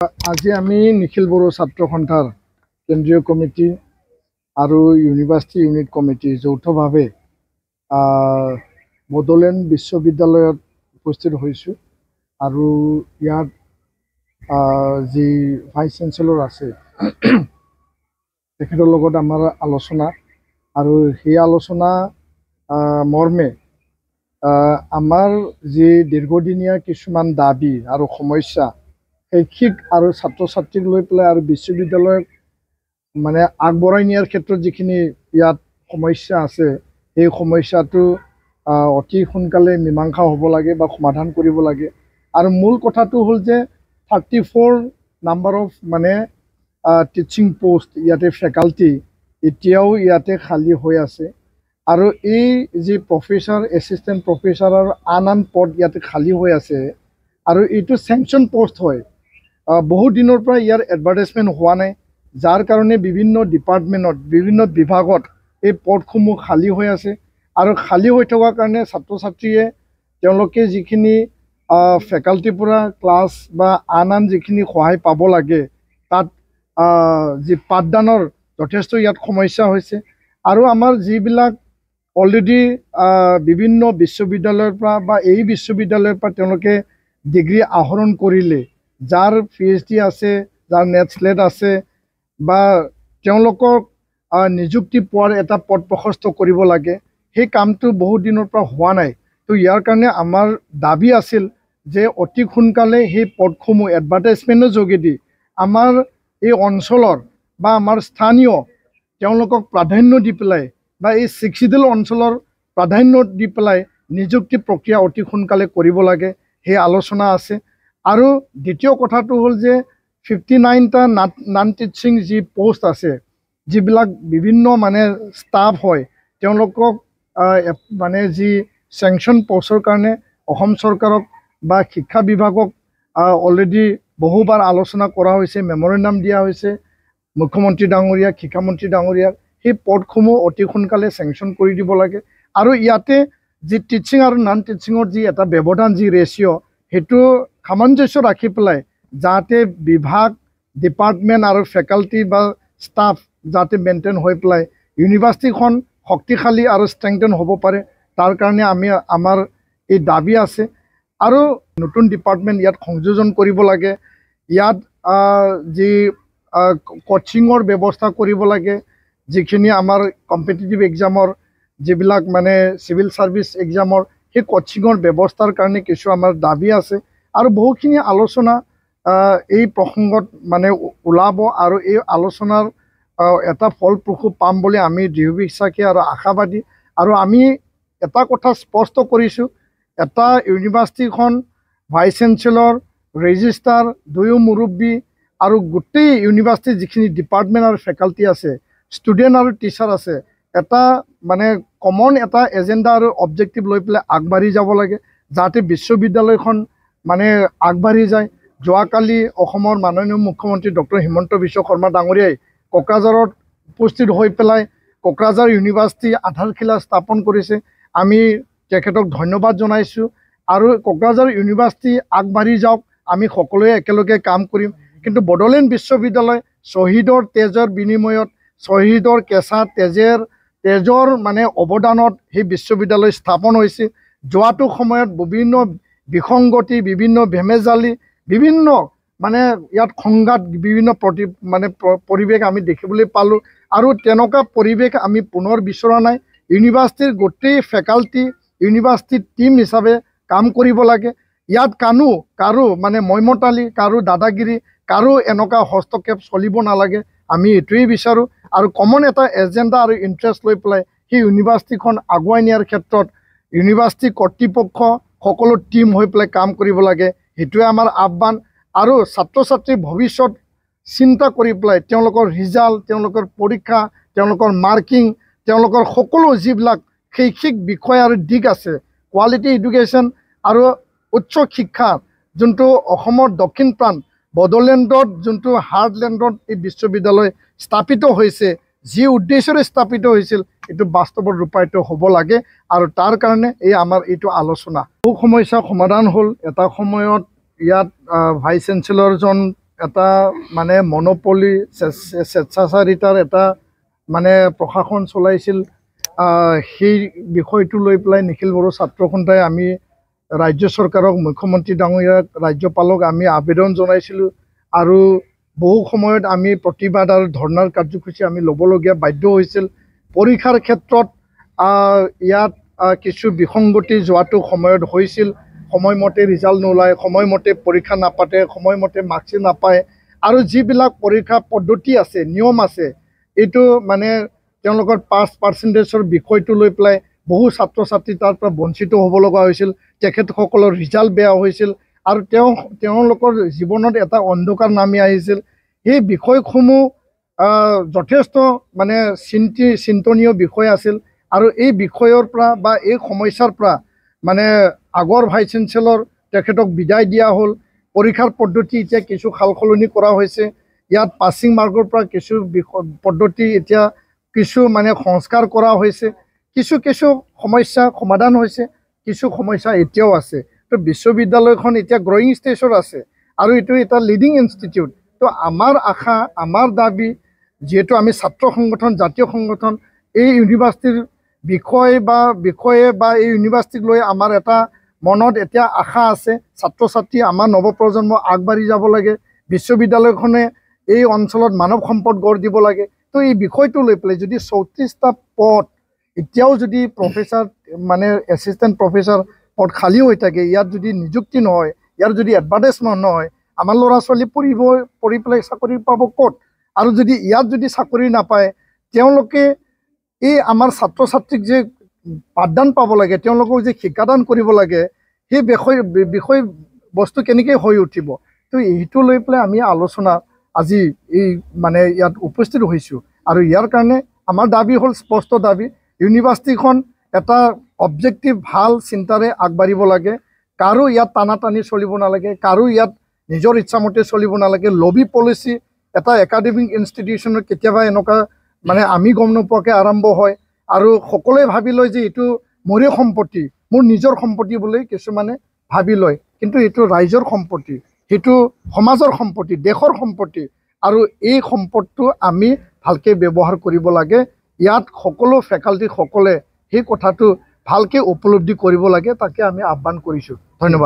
আজি আমি নিখিল বড়ো ছাত্ৰ সন্থাৰ কেন্দ্ৰীয় কমিটি আৰু ইউনিভাৰ্চিটি ইউনিট কমিটি যৌথভাৱে বড়োলেণ্ড বিশ্ববিদ্যালয়ত উপস্থিত হৈছোঁ আৰু ইয়াত যি ভাইচ চেঞ্চেলৰ আছে তেখেতৰ লগত আমাৰ আলোচনা আৰু সেই আলোচনা মৰ্মে আমাৰ যি দীৰ্ঘদিনীয়া কিছুমান দাবী আৰু সমস্যা শৈক্ষিক আৰু ছাত্ৰ ছাত্ৰীক লৈ পেলাই আৰু বিশ্ববিদ্যালয়ক মানে আগবঢ়াই নিয়াৰ ক্ষেত্ৰত যিখিনি ইয়াত সমস্যা আছে সেই সমস্যাটো অতি সোনকালে মীমাংসা হ'ব লাগে বা সমাধান কৰিব লাগে আৰু মূল কথাটো হ'ল যে 34 নাম্বাৰ অফ মানে টিচিং পোষ্ট ইয়াতে ফেকাল্টি এতিয়াও ইয়াতে খালী হৈ আছে আৰু এই যি প্ৰফেচাৰ এছিষ্টেণ্ট প্ৰফেচাৰ আৰু আন পদ ইয়াতে খালী হৈ আছে আৰু এইটো চেংচন পোষ্ট হয় বহু দিনৰ পৰা ইয়াৰ এডভাৰটাইজমেণ্ট হোৱা নাই যাৰ কাৰণে বিভিন্ন ডিপাৰ্টমেণ্টত বিভিন্ন বিভাগত এই পদসমূহ খালী হৈ আছে আৰু খালী হৈ থকাৰ কাৰণে ছাত্ৰ ছাত্ৰীয়ে তেওঁলোকে যিখিনি ফেকাল্টিৰ পৰা ক্লাছ বা আন যিখিনি সহায় পাব লাগে তাত যি পাঠদানৰ যথেষ্ট ইয়াত সমস্যা হৈছে আৰু আমাৰ যিবিলাক অলৰেডি বিভিন্ন বিশ্ববিদ্যালয়ৰ পৰা বা এই বিশ্ববিদ্যালয়ৰ পৰা তেওঁলোকে ডিগ্ৰী আহৰণ কৰিলে যাৰ PhD আছে যাৰ নেট স্লেট আছে বা তেওঁলোকক নিযুক্তি পোৱাৰ এটা পথ প্ৰশস্ত কৰিব লাগে সেই কামটো বহুত দিনৰ পৰা হোৱা নাই তো ইয়াৰ কাৰণে আমাৰ দাবী আছিল যে অতি সোনকালে সেই পদসমূহ এডভাৰটাইজমেণ্টৰ যোগেদি আমাৰ এই অঞ্চলৰ বা আমাৰ স্থানীয় তেওঁলোকক প্ৰাধান্য দি পেলাই বা এই চিক্সিডেল অঞ্চলৰ প্ৰাধান্য দি পেলাই নিযুক্তি প্ৰক্ৰিয়া অতি সোনকালে কৰিব লাগে সেই আলোচনা আছে আৰু দ্বিতীয় কথাটো হ'ল যে 59টা নন টিচিং যি পোষ্ট আছে যিবিলাক বিভিন্ন মানে ষ্টাফ হয় তেওঁলোকক মানে যি চেংচন পোষ্টৰ কাৰণে অসম চৰকাৰক বা শিক্ষা বিভাগক অলৰেডি বহুবাৰ আলোচনা কৰা হৈছে মেমৰেণ্ডাম দিয়া হৈছে মুখ্যমন্ত্ৰী ডাঙৰীয়াক শিক্ষামন্ত্ৰী ডাঙৰীয়াক সেই পদসমূহ অতি সোনকালে চেংচন কৰি দিব লাগে আৰু ইয়াতে যি টিচিং আৰু নন টিচিঙৰ যি এটা ব্যৱধান যি ৰেচিঅ' সেইটো সামঞ্জস্য ৰাখি পেলাই যাতে বিভাগ ডিপাৰ্টমেণ্ট আৰু ফেকাল্টি বা ষ্টাফ যাতে মেইনটেইন হৈ পেলাই ইউনিভাৰ্চিটিখন শক্তিশালী আৰু ষ্ট্ৰেংথেন হ'ব পাৰে তাৰ কাৰণে আমাৰ এই দাবী আছে আৰু নতুন ডিপাৰ্টমেণ্ট ইয়াত সংযোজন কৰিব লাগে ইয়াত যি কোচিঙৰ ব্যৱস্থা কৰিব লাগে যিখিনি আমাৰ কম্পিটিটিভ এক্সামৰ যিবিলাক মানে চিভিল ছাৰ্ভিচ এক্সামৰ সেই কোচিঙৰ ব্যৱস্থাৰ কাৰণে কিছু আমাৰ দাবী আছে আৰু বহুখিনি আলোচনা এই প্ৰসংগত মানে ওলাব আৰু এই আলোচনাৰ এটা ফলপ্ৰসূ পাম বুলি আমি দৃঢ় বিশ্বাসী আৰু আশাবাদী আৰু আমি এটা কথা স্পষ্ট কৰিছোঁ এটা ইউনিভাৰ্চিটিখন ভাইচ চেঞ্চেলৰ ৰেজিষ্ট্ৰাৰ দুয়ো মুৰব্বী আৰু গোটেই ইউনিভাৰ্চিটিৰ যিখিনি ডিপাৰ্টমেণ্ট আৰু ফেকাল্টি আছে ষ্টুডেণ্ট আৰু টিচাৰ আছে এটা মানে কমন এটা এজেণ্ডা আৰু অবজেক্টিভ লৈ পেলাই আগবাঢ়ি যাব লাগে যাতে বিশ্ববিদ্যালয়খন মানে আগবাঢ়ি যায় যোৱাকালি অসমৰ মাননীয় মুখ্যমন্ত্ৰী ডক্টৰ হিমন্ত বিশ্ব শৰ্মা ডাঙৰীয়াই কোকৰাঝাৰত উপস্থিত হৈ পেলাই কোকৰাঝাৰ ইউনিভাৰ্চিটি আধাৰশিলা স্থাপন কৰিছে আমি তেখেতক ধন্যবাদ জনাইছোঁ আৰু কোকৰাঝাৰ ইউনিভাৰ্চিটি আগবাঢ়ি যাওক আমি সকলোৱে একেলগে কাম কৰিম কিন্তু বড়োলেণ্ড বিশ্ববিদ্যালয় শ্বহীদৰ তেজৰ বিনিময়ত শ্বহীদৰ কেঁচা তেজৰ মানে অৱদানত সেই বিশ্ববিদ্যালয় স্থাপন হৈছে যোৱাটো সময়ত বিভিন্ন বিসংগতি বিভিন্ন ভেমেজালি বিভিন্ন মানে ইয়াত সংঘাত বিভিন্ন পৰিৱেশ আমি দেখিবলৈ পালোঁ আৰু তেনেকুৱা পৰিৱেশ আমি পুনৰ বিচৰা নাই ইউনিভাৰ্চিটিৰ গোটেই ফেকাল্টি ইউনিভাৰ্চিটিৰ টিম হিচাপে কাম কৰিব লাগে ইয়াত কাৰো মানে মইমতালি কাৰো দাদাগিৰি কাৰো এনেকুৱা হস্তক্ষেপ চলিব নালাগে আমি এইটোৱেই বিচাৰোঁ আৰু কমন এটা এজেণ্ডা আৰু ইণ্টাৰেষ্ট লৈ পেলাই সেই ইউনিভাৰ্চিটিখন আগুৱাই নিয়াৰ ক্ষেত্ৰত ইউনিভাৰ্চিটি কৰ্তৃপক্ষ সকলো টিম হৈ পেলাই কাম কৰিব লাগে সেইটোৱে আমাৰ আহ্বান আৰু ছাত্ৰ ছাত্ৰীৰ ভৱিষ্যত চিন্তা কৰি পেলাই তেওঁলোকৰ ৰিজাল্ট তেওঁলোকৰ পৰীক্ষা তেওঁলোকৰ মাৰ্কিং তেওঁলোকৰ সকলো যিবিলাক শৈক্ষিক বিষয় আৰু দিশ আছে কোৱালিটি এডুকেশ্যন আৰু উচ্চ শিক্ষা যোনটো অসমৰ দক্ষিণ প্ৰান্ত বড়োলেণ্ডত যোনটো হাৰ্টলেণ্ডত এই বিশ্ববিদ্যালয় স্থাপিত হৈছে যি উদ্দেশ্যৰে স্থাপিত হৈছিল এইটো বাস্তৱত ৰূপায়িত হ'ব লাগে আৰু তাৰ কাৰণে এই আমাৰ এইটো আলোচনা বহু সমস্যা সমাধান হ'ল এটা সময়ত ইয়াত ভাইচ চেঞ্চেলৰজন এটা মানে মনোপলি স্বেচ্ছাচাৰিতাৰ এটা মানে প্ৰশাসন চলাইছিল সেই বিষয়টো লৈ পেলাই নিখিল বড়ো ছাত্ৰ সন্থাই আমি ৰাজ্য চৰকাৰক মুখ্যমন্ত্ৰী ডাঙৰীয়াক ৰাজ্যপালক আমি আবেদন জনাইছিলোঁ আৰু বহু সময়ত আমি প্ৰতিবাদ আৰু ধৰ্ণাৰ কাৰ্যসূচী আমি ল'বলগীয়া বাধ্য হৈছিল পৰীক্ষাৰ ক্ষেত্ৰত ইয়াত কিছু বিসংগতি যোৱাটো সময়ত হৈছিল সময়মতে ৰিজাল্ট নোলায় সময়মতে পৰীক্ষা নাপাতে সময়মতে মাৰ্কশ্বিট নাপায় আৰু যিবিলাক পৰীক্ষা পদ্ধতি আছে নিয়ম আছে এইটো মানে তেওঁলোকৰ পাৰ্চেণ্টেজৰ বিষয়টো লৈ পেলাই বহু ছাত্ৰ ছাত্ৰী তাৰ পৰা বঞ্চিত হ'ব লগা হৈছিল তেখেতসকলৰ ৰিজাল্ট বেয়া হৈছিল আৰু তেওঁলোকৰ জীৱনত এটা অন্ধকাৰ নামি আহিছিল এই বিষয়সমূহ যথেষ্ট মানে চিন্তনীয় বিষয় আছিল আৰু এই বিষয়ৰ পৰা বা এই সমস্যাৰ পৰা মানে আগৰ ভাইচ চেঞ্চেলৰ তেখেতক বিদায় দিয়া হ'ল পৰীক্ষাৰ পদ্ধতি এতিয়া কিছু সাল সলনি কৰা হৈছে ইয়াত পাছিং মাৰ্কৰ পৰা কিছু পদ্ধতি এতিয়া কিছু মানে সংস্কাৰ কৰা হৈছে কিছু সমস্যা সমাধান হৈছে কিছু সমস্যা এতিয়াও আছে তো বিশ্ববিদ্যালয়খন এতিয়া গ্ৰয়িং ষ্টেজত আছে আৰু এইটো এটা লিডিং ইনষ্টিটিউট তো আমাৰ আশা আমাৰ দাবী যেহেতু আমি ছাত্ৰ সংগঠন জাতীয় সংগঠন এই ইউনিভাৰ্চিটিৰ বিষয়ে বা এই ইউনিভাৰ্চিটিক লৈ আমাৰ এটা মনত এতিয়া আশা আছে ছাত্ৰ ছাত্ৰী আমাৰ নৱপ্ৰজন্ম আগবাঢ়ি যাব লাগে বিশ্ববিদ্যালয়খনে এই অঞ্চলত মানৱ সম্পদ গঢ় দিব লাগে তো এই বিষয়টো লৈ পেলাই যদি 34টা পদ এতিয়াও যদি প্ৰফেচাৰ মানে এছিষ্টেণ্ট প্ৰফেচাৰ পদ খালী হৈ থাকে ইয়াত যদি নিযুক্তি নহয় ইয়াৰ যদি এডভাৰটাইজমেণ্ট নহয় আমাৰ ল'ৰা ছোৱালী পঢ়ি পেলাই চাকৰি পাব ক'ত আৰু যদি ইয়াত যদি চাকৰি নাপায় তেওঁলোকে এই আমাৰ ছাত্ৰ ছাত্ৰীক যে পাঠদান পাব লাগে তেওঁলোকক যে শিক্ষাদান কৰিব লাগে সেই বিষয় বস্তু কেনেকৈ হৈ উঠিব তো এইটো লৈ পেলাই আমি আলোচনা আজি এই মানে ইয়াত উপস্থিত হৈছোঁ আৰু ইয়াৰ কাৰণে আমাৰ দাবী হ'ল স্পষ্ট দাবী ইউনিভাৰ্চিটিখন এটা অবজেক্টিভ ভাল চিন্তাৰে আগবাঢ়িব লাগে কাৰো ইয়াত টানাটানি চলিব নালাগে কাৰো ইয়াত নিজৰ ইচ্ছামতে চলিব নালাগে লবি পলিচি এটা একাডেমিক ইনষ্টিটিউশ্যনৰ কেতিয়াবা এনেকুৱা মানে আমি গম নোপোৱাকৈ আৰম্ভ হয় আৰু সকলোৱে ভাবি লয় যে এইটো মোৰে সম্পত্তি মোৰ নিজৰ সম্পত্তি বুলি কিছুমানে ভাবি লয় কিন্তু এইটো ৰাইজৰ সম্পত্তি সেইটো সমাজৰ সম্পত্তি দেশৰ সম্পত্তি আৰু এই সম্পদটো আমি ভালকৈ ব্যৱহাৰ কৰিব লাগে ইয়াত সকলো ফেকাল্টিসকলে সেই কথাটো ভালকৈ উপলব্ধি কৰিব লাগে তাকে আমি আহ্বান কৰিছোঁ ধন্যবাদ